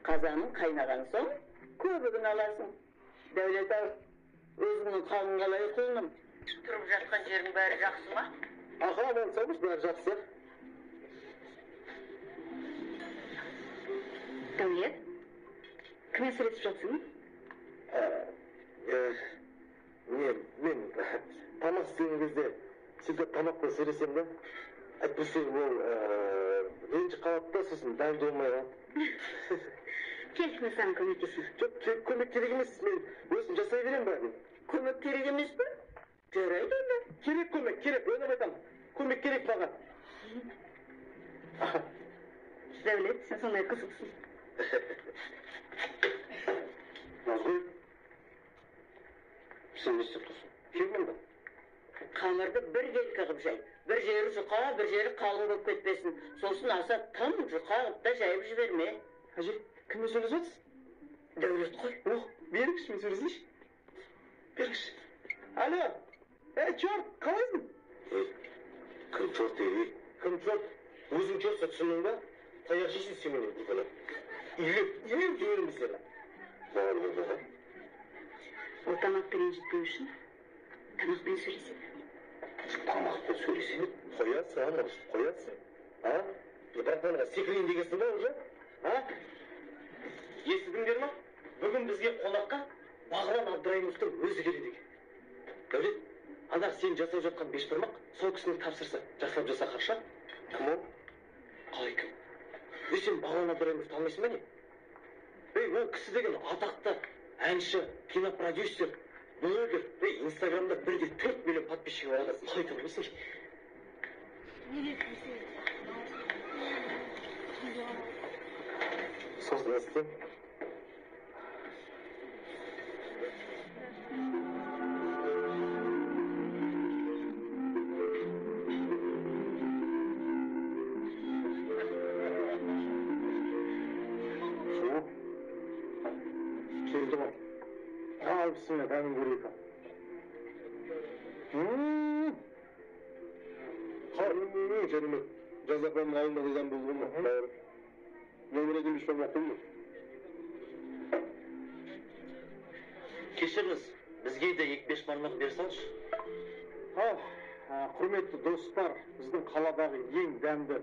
Қазаның қайнаған соң көбігін аласың. Дәулет ау, өзіңнің қалың қалай құлыным? Тұрып жатқан жерің бәрі жақсы ма? Аха, болсаңыз бәрі жақсы. Дәулет, кіммен сөйлесіп жатсың? Мен тамақ істеген кезде сізді тамақпен сөйлесем де, әйтпесе ол ренжіп қалады да, сосын дайын болмай қалады. Келіп мен саған көмектесейін. Жоқ, көмек керек емес, мен өзім жасай берем бәрін. Көмек керек емес пе? Жарайды онда. Керек көмек, керек, ойнап айтамын. Көмек керек маған. Дәулет, сен сондай қызықсың. Назгүл, сен не істеп тұрсың? Кел мұнда. Қамырды бір келкі қып жай. Бір жері жұқа, бір жері қалың болып кетпесін. Сосын аса тым жұқа қып да жайып жіберме. Әже, кіммен сөйлесіп жатсыз? Дәулет қой. Беріңізші, мен сөйлесейінші. Беріңізші. Алло, чорт, қалайсың? Кім чорт ей? Кім чорт? Өзің чортса түсіндің ба? Таяқ жейсің сен менен күні. Илеп жіберіңіз сені. Бағар болды ғой. Ол тамақпен ренжітпеу үшін тамақпен сөйлеседі. Тамақпен сөйлеседі? Қоясың, Мұрыш, қоясың. Ибрахимға секірейін дегенсің ба уже? Естідіңдер ма? Бүгін бізге қонаққа Бағлан Абдырайымовтың өзі келеді екен. Дәулет, ана сен жасап жатқан бешбармақ сол кісінің тапсырса жасап жаса қарша? Кім ол? Қалай кім? Сен Бағлан Абдырайымовты танымайсың ба не? Ол кісі деген атақты әнші, кинопродюсер, блогер. Инстаграмда 1,4 миллион подписчигі бар адам. Қалай танымайсың? Сосын естен. Келді ғой. Бісіне дәмін көрейік. Жәнімет, жазақанның ауылында қызан болды ма? Нөміреді бешбар мақұл мұ? Кешіріңіз, бізге де 2-5 бармақ берсаңызшы. Құрметті достар, біздің қаладағы ең дәмді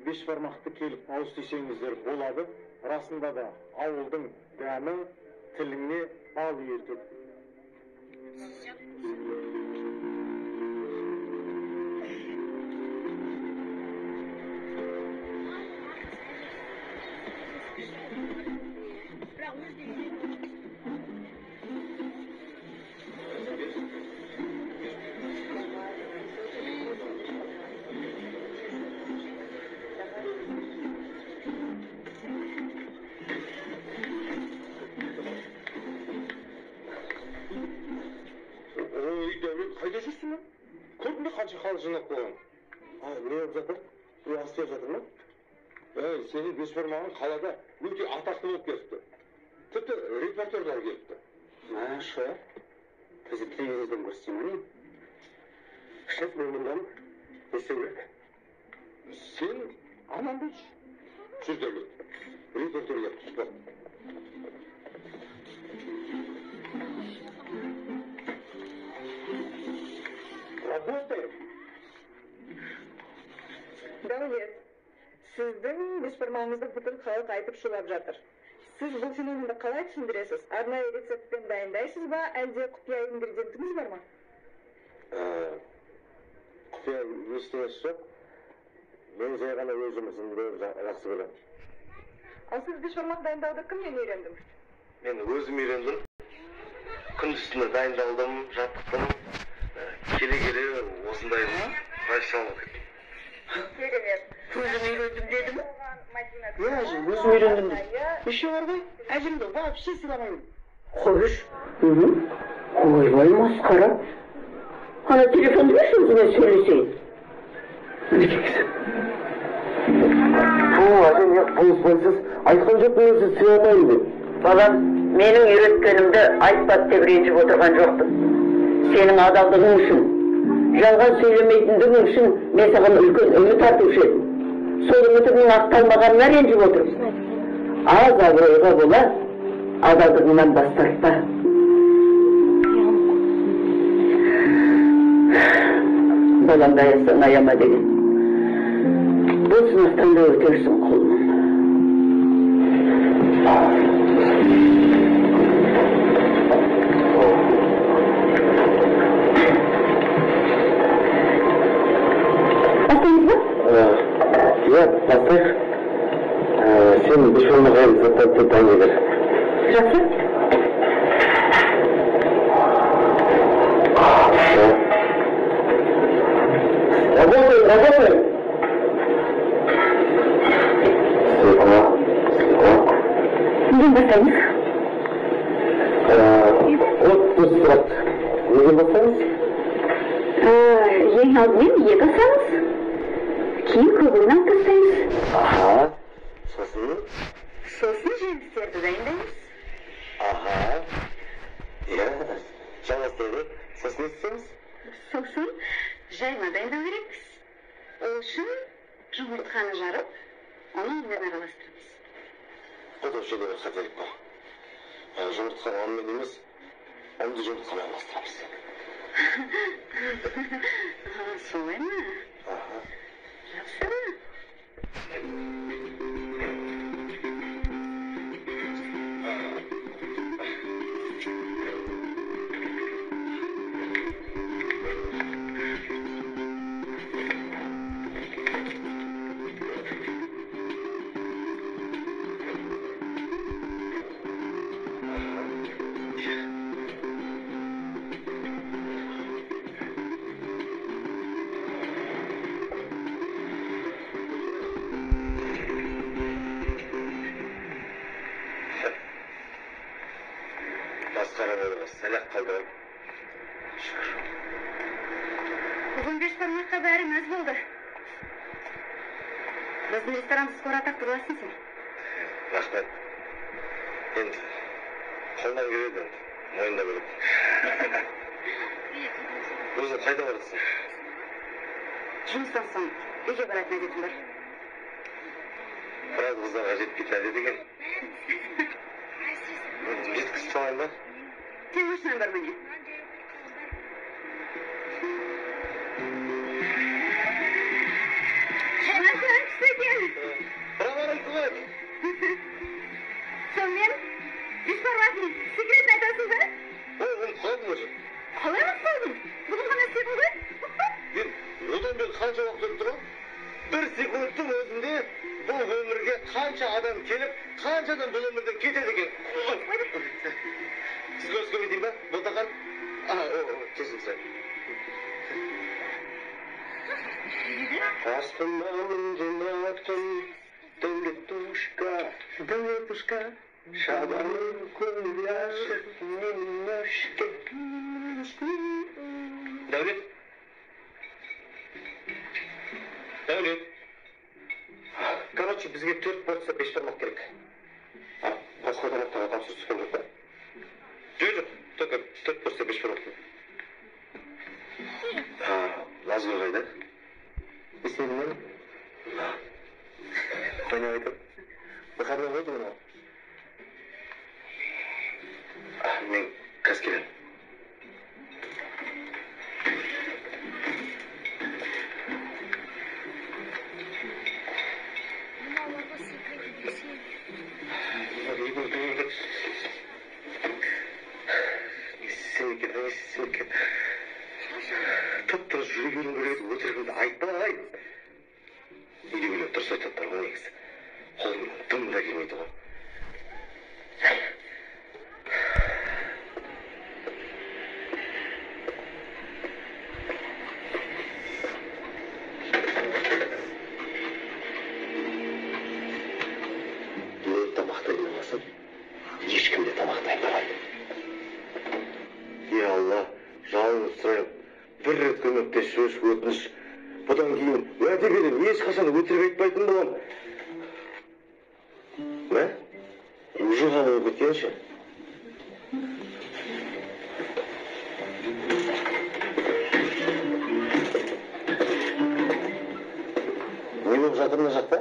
бешбармақты келіп ауыз тисеңіздер болады. Расында да ауылдың дәмі тіліңе бал үйретеді. Қайда жүрсің ме? Көрдің бе қанша халық жинап қойған? Не болып жатыр? Ас беріп жатыр ма? Сенің бешбармағың қалада өте атақты болып кетіпті. Тіпті репортердар келіпті. Шо? Бізді телевизордан көрсетейін ме? Шеф болмындамын. Не істеу керек? Сен аман болшы. Жүр Дәулет. Репортерлер тұтып. Работаем. Дәулет, сіздің бешбармағыңызды бүкіл халық айтып шулап жатыр. Сіз бұл феноменді қалай түсіндіресіз? Арнайы рецептпен дайындайсыз ба, әлде құпия ингредиентіңіз бар ма? Құпия ештеңесі жоқ. Мен жай ғана өз жұмысымды жақсы көремін. Ал сіз бешбармақ дайындауды кімнен үйрендіңіз? Мен өзім үйрендім. Күндіз-түні дайындалдым, жаттықтым. Келе-келе осындай профессионал кеттім. Керемет. Өзім үйрендім деді ме? Өзім үйрендім. Еще бар ғой, әжімді вообще сыйламаймын. Қойш. Ойбай, масқара. Ана телефонды берші өзіңе сөйлесейін. Әже, не болыспайсыз? Айтқан жоқпын өзі сыйламаймын деп. Балам, менің үйреткенімді айтпады деп ренжіп отырған жоқпын. Сенің адалдығың үшін, жалған сөйлемейтіндігің үшін мен саған үлкен үміт артушы едім. Сол үмітімнің ақталмағанына ренжіп отырмын. аз абыройға бола, адалдығыңнан бас тартпа. Балаңды аясаң аяма деген. Бұл сынақтан да өтерсің құлым. Бастаймыз ба? Иә, бастайық. Сен бешбармақ әйел заттарды дайын егер. Жақсы. Работаем! Неден бастаймыз? Вот сұрақ. Неден бастаймыз? Ең алдымен ет асамыз. Кейін көбігін тастаймыз. Аха. Сосын? Сосын жемістерді дайындаймыз. Аха. Иә. Жалғастырайық. Сосын не істейміз? Сосын жайма дайындау керекпіз. Ол үшін жұмыртқаны жарып, оны онымен араластырамыз. Құдай жерде бір қателік бар. Жұмыртқаны онымен емес, онды жұмыртқаны араластырамыз. Солай ма? Жақсы. Масқара болыңыз, сәлек қалды. Шүкір. Бүгін бешбармаққа бәрі мәз болды. Біздің ресторанды скоро атақты боласың сен. Рахмет. Енді қолдан келеді, мойында береді. Өзің қайда барасың? Жұмыстан соң үйге баратын әдетім бар. Біраз қыздарға жетпейтін әдет екен. Жеткізіп салайын ба? Сен машинаң бар міне. Машинаң түсті екен. Браво! Сонымен бешбармақтың секретін айтасың ба? Ой, оны қалдым өзі. Қалай ұмытып қалдың? Бүгін ғана істедің ғой? Мен одан бері қанша уақыт өтіп тұрмын? Бір секундтың өзінде бұл өмірге қанша адам келіп, қаншадан бұл өмірден кетеді екен. Сізге өзге дейін ба? Ботақан? Кешірім сұрайын. Астынан жинаттым дөлетушка, шабанын көляшып немножко. Дәулет? Дәулет? Короче, бізге 4 порция бешбармақ керек. Басқа тамақтарға тапсырыс түскен жоқ па? Жоқ, только 4 порция бешбармақ. Назгүл қайда? Есенмен? Қойнап айтып? Бұқардан қойды мұны? Мен қазір келем. Сенікі. Тып-тырыс жүрегінің көреді, өтірігіңді айтпай. Үйдегілер дұрыс айтаттар ғой негізі. Қолымнан дым да келмейді ғой. Мен тамақтай болмасын, ешкім де тамақтай болмайды. Е Алла, жалынып сұрайын. Бір рет көмектесші, өтініш. Бұдан кейін уәде берем, ешқашан өтірік айтпайтын болам. Мә? Уже қалып өткенше. Не болып жатыр мына жақта?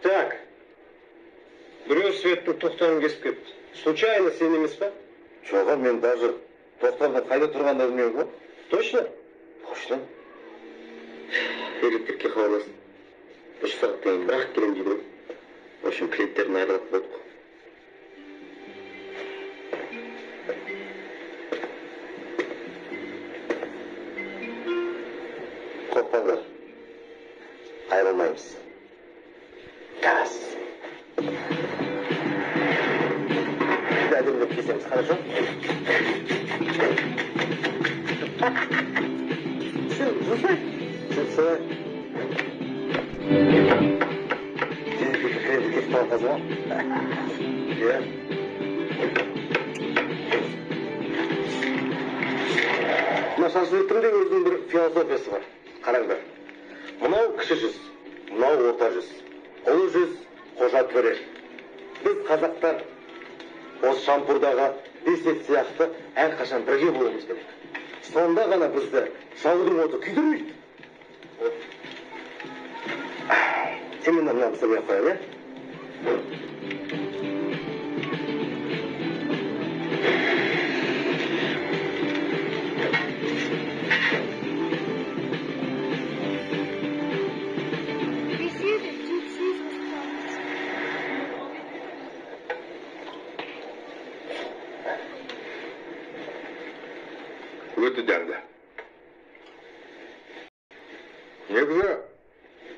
Так. светтің тоқтарын кесіп кетті. Случайно сен емес па? Жоға, мен даже тоқтардың қайда тұрғанда білмеймін ғой. Точно? Точно. Электрикке хабарластым. 3 сағаттан кейін бірақ келем дейді ғой. В общем, клиенттерден айырылып болдық. Қорықпаңдар. Айырылмаймыз. Газ. Әдемілеп кесеміз, хорошо? Сен жұмсай. Жұмсай. Кредит кетіп қалған ғой. Иә. Мына шашылықтың да өзінің бір философиясы бар. Қараңдар. Мынау кіші жүз, мынау орта жүз. Ұлы жүз, қожа төре. Біз қазақтар осы шампурдағы бесет сияқты әрқашан бірге болуымыз керек. Сонда ғана бізді жаудың оты күйдірмейді. Сен мен мына мысалға қояйын, Өте дәмді. Негізі,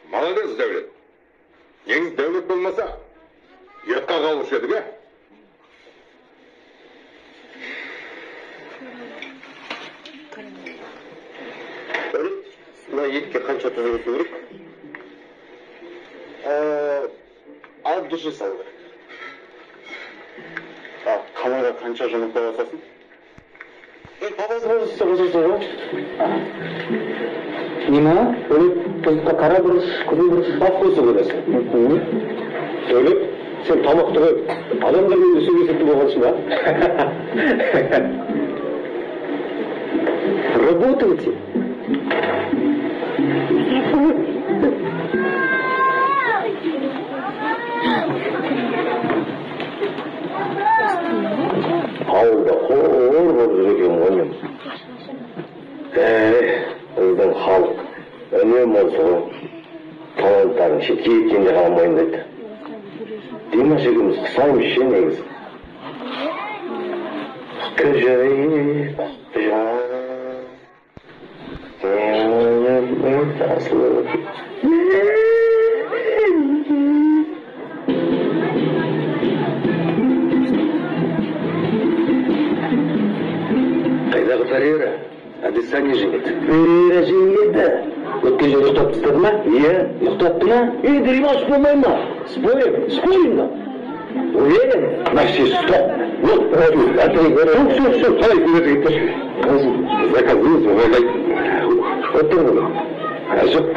молодец Дәулет. Негізі Дәулет болмаса, ұятқа қалушы едік, ә? Дәулет, мына етке қанша тұз қосу керек? Алып дұрыс салу керек. Қамайға қанша жұмыртқа қосасың? Папасы болса қосасың ғой. Нема? Тұзға қара бұрыш, қызыл бұрыш бас қосу көресің. Дәулет, сен тамақты қойып, адамдармен сөйлесетін болғансың ба? Работаете? Ауылда қор болып жүр екен ғой мен. Біздің халық үнем болса ғой, таланттарын шетке кеткенде ғана мойындайды. Димаш екеуміз қысаймыз ше негізі. Көжейіп жан, сенің тасылып. Қайдағы Феррера? Адесanya жеңеді. Феррера жеңеді. Өткен жер ұйықтап тастады ма? Иә. Ұйықтапты ма? Дремаш болмай ма? Спорим да? Уверен? Значит, стоп. Вот, все, қалай көзі кетті. Заказыңыз оғайлай. Отыр бұл. Жоқ,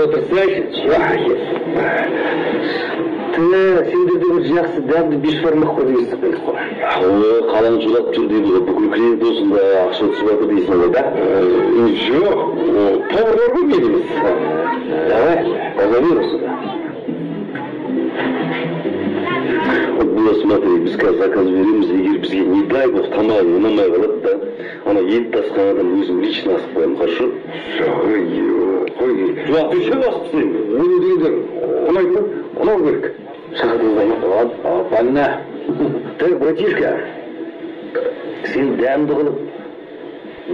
Отырсайшы. Сендерде бір жақсы дәмді бешбармақ қой деген сықпайды қой. Қалаң жолап жүр дейді, бүкіл клиент осында ақша түсіп жатыр дейсің ғой, да? Жоқ, тауарлар ғой мен емес. Давай, позови осында. Вот было, смотри, біз қазір заказ береміз, егер бізге не дай бог тамағы ұнамай қалады да, ана ет тасқан адам өзім лично асып қоямын, хорошо? Қой, ты ше басыпсың? Оны дегендер, ұнайды ма? Ұнау керек. Шақырдыңыздай ма? Понятно. Так, братишка, Сен дәмді қылып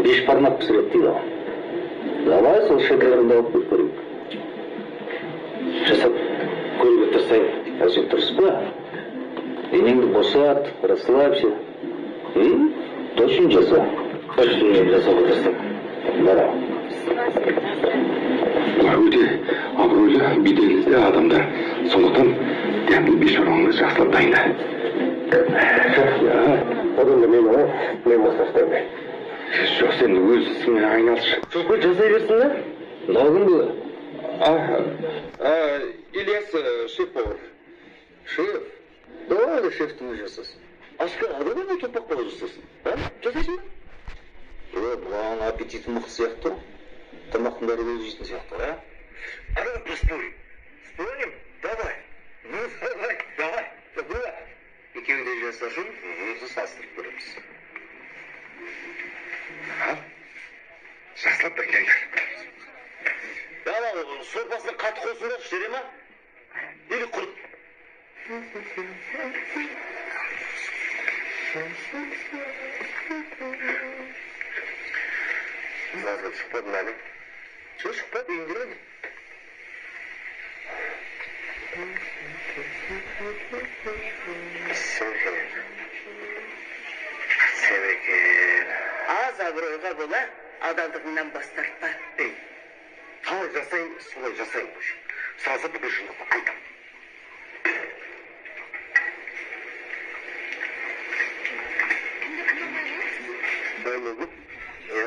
бешбармақ пісіреді дейді ғой. Давай сол шекеріңді алып қойып көрейік. Жасап көруге тырысайын. Әзір тұрыс па? Денеңді босат, расслабься. Точно жаса. Точно жасауға тырысам. Бара. Өте абыройлы, беделді адамдар. Сондықтан дәмді бешбармағыңды жақсылап дайында. одан да мен масақтаймын. Жоқ, сен өз ісіңмен айналшы. Çok жасай берсін да? Мынау кім бұл? Ильяс шеф-повар. Шеф? Давай әлі шефті өз жасасын. Ашқа адamı mı топақ болып жасасын? Жасайсың ба? Бұған аппетиті мықты сияқты. Тамақтың бәрі өзі жейтін сияқты, а? Давай поспорим. Спорим? Давай. Ну, давай. Давай. жасасын, өзі салыстырып көреміз. Жақсылап бір келдер. Сорпасына қатты қосыңдар, шере ма? Или құрт? Назгүл шықпадың әлі? Шықпады, еңгереді. Сен Аз абыройға бола, адалдығыңнан бас тартпа. Қалай жасайын, солай жасайын бұш. Сразу бүкіл шындықты айтам. Байлығы? Иә.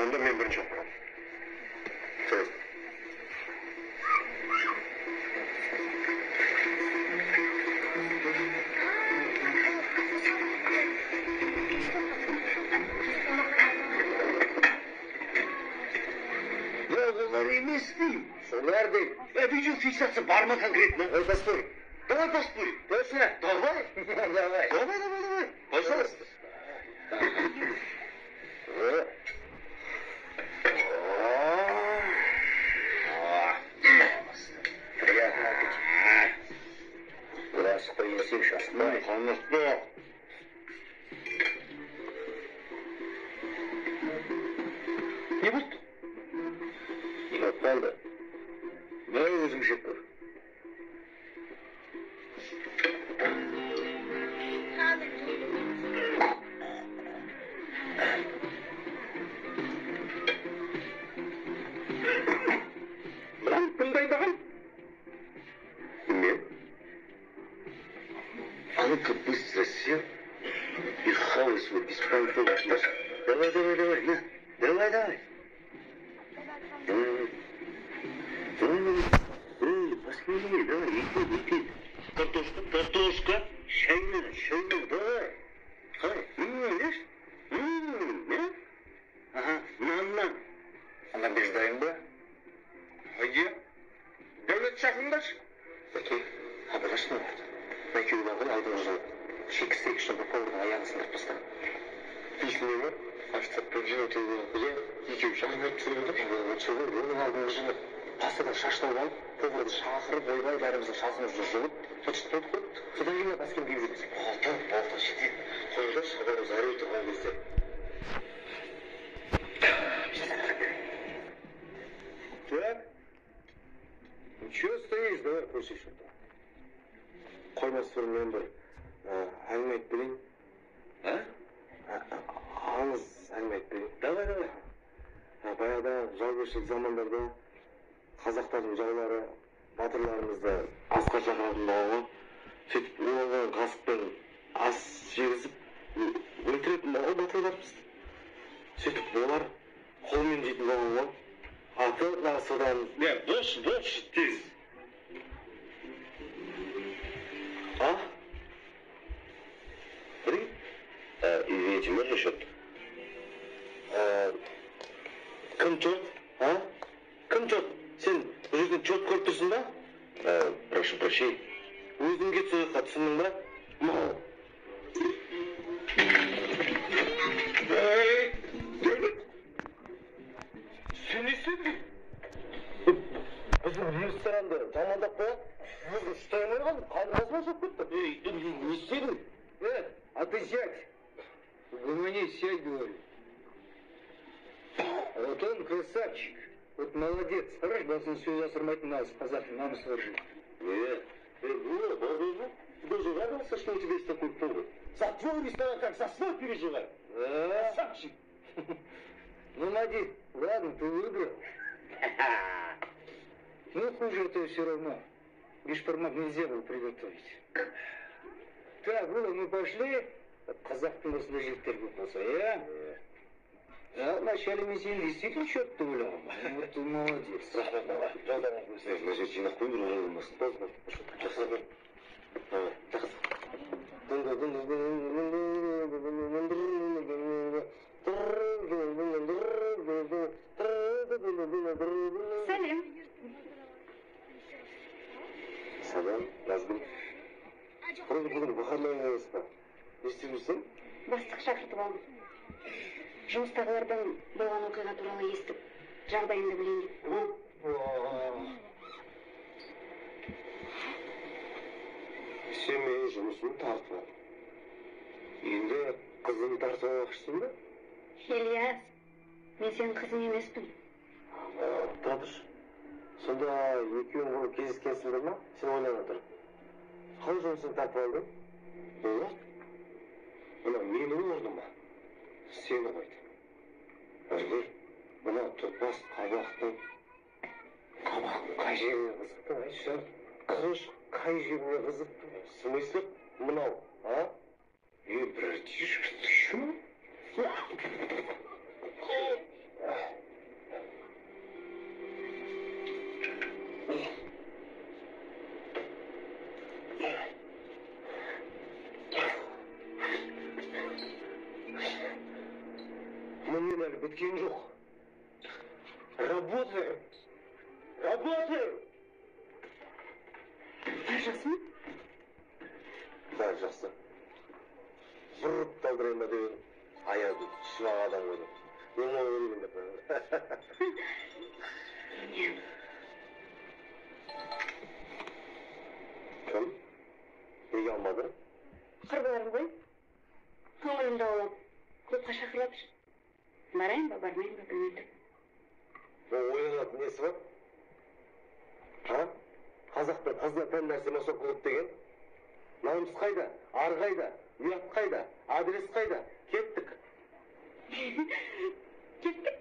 Онда мен бірінші оқырам. Сөз. Емес дейм. Солар дейм. Видеофиксация бар ма конкретно? Поспорим. Давай поспорим. Точно? Давай. Давай. Пожалуйста. Приятного аппетита. Раз пояси сейчас. Конечно. Не будет? Yok kaldı. Ne özüm şıkkır? Lan bundaydım. Bilmiyorum. А-ну-ка быстро сел и хавай свой беспонтовый нож. Давай, на. Давай. Посмелее, давай, иди. Картошка. Шайна, давай. Видишь? Ага, нан. Она беждаем, да? Где? Devlet жақындашы. Бәке, абырашын өтті. Бәке олардың алдыңызы шекістегі үшін бұл повардың аяғын сындырып тастаған. Дейсіне ме? Аштықпен жын өтеді. Иә, екеуі жағын өтіп жүреді. Оның алдыңызы пастада шаштау алып, поварды шақырып, ойбай бәріміздің шасымызды жұлып, тұтып қойып, содан кейін баскен киіп жүрміз. Болта шетен. Қойылар шабарымыз әрі отырған кезде. Так. Ну чего стоишь? Давай курсишь это. Қоймас бұрын мен бір әңгіме айтып берейін. Аңыз әңгіме айтып берейін. Давай. Баяғыда жаугершілік замандарда қазақтардың жаулары батырларымызды асқа шақыратын болған. Сөйтіп оған қасықпен ас жегізіп өлтіретін болған батырларымызды. Сөйтіп олар қолмен жейтін болған ғой. Аты содан... Не, бош, тез. А? Блин? Извините, можно счет? Кім чет? А? Кім чет? Сен бұл жерден чет көріп тұрсың ба? Прошу прощения. Өзің кет сояққа түсіндің ба? Мау. Сенесің? Біздің ресторанды жамандап қояды. Өзің ұстай алмай қалдырасына жоқ кетті. Не істедің? А ты сядь. Угомони, сядь, говорю. Вот он красавчик. Вот молодец. Хорош, басын сөз асырмайтын алыс қазақ намыс var. Даже радовался, что у тебя есть такой повод. За твой ресторан как за свой переживай. Красавчик. Ну, Мади, ладно, ты выиграл. Ну, хуже это все равно. Бешбармак нельзя было приготовить. Так, было, мы пошли. Қазақтың осындай жігіттер көп болса, иә? Вначале мен сені действительно что-то ойлағам. Вот ты молодец. Рахмет, бала. Жолдарыңыз көрсеңіз, мына жер жинақ қойып бір болмасын. Болсын, жақсы бер. Сәлем. Сәлем, Назгүл. бүгін бұхарлайын емес па? Не істеп жүрсің? Бастық шақыртып алдым. Жұмыстағылардан болған оқиға туралы естіп, жағдайымды білейін деп. Сен менің жұмысымды тартып ал. Енді қызын тартып алмақшысың ба? Ильяс, мен сенің қызың емеспін. Татыш, сонда екеуің бұл кездескенсіңдер ма? Сен ойлана тұр. Қалай жұмысын тартып алдың? Болады. Мына менің орныма сені қойды. Әлде мына тұтас қабақтың қай жеріне қызықты, айтшы? Қыш қай жеріне қызықты? Смысле мынау, а? Братишка, ты что? Мне надо біткен жоқ. Работаю. Бәрі жақсы ма? Бәрі жақсы. Бұрып талдырайын ба деп аяды шырақ адам қойды. Мен оны өлейін деп. Кім? Неге алмады? Құрбыларым ғой. Көңілімді аулап, клубқа шақырып. Барайын ба, бармайын ба білмейді. Ойланатын несі бар? Ha? Қазақтың қызына тән нәрсе masok клуб деген? Намыс қайда? Ар қайда? Ұят қайда? Адрес қайда? Кеттік. Кеттік?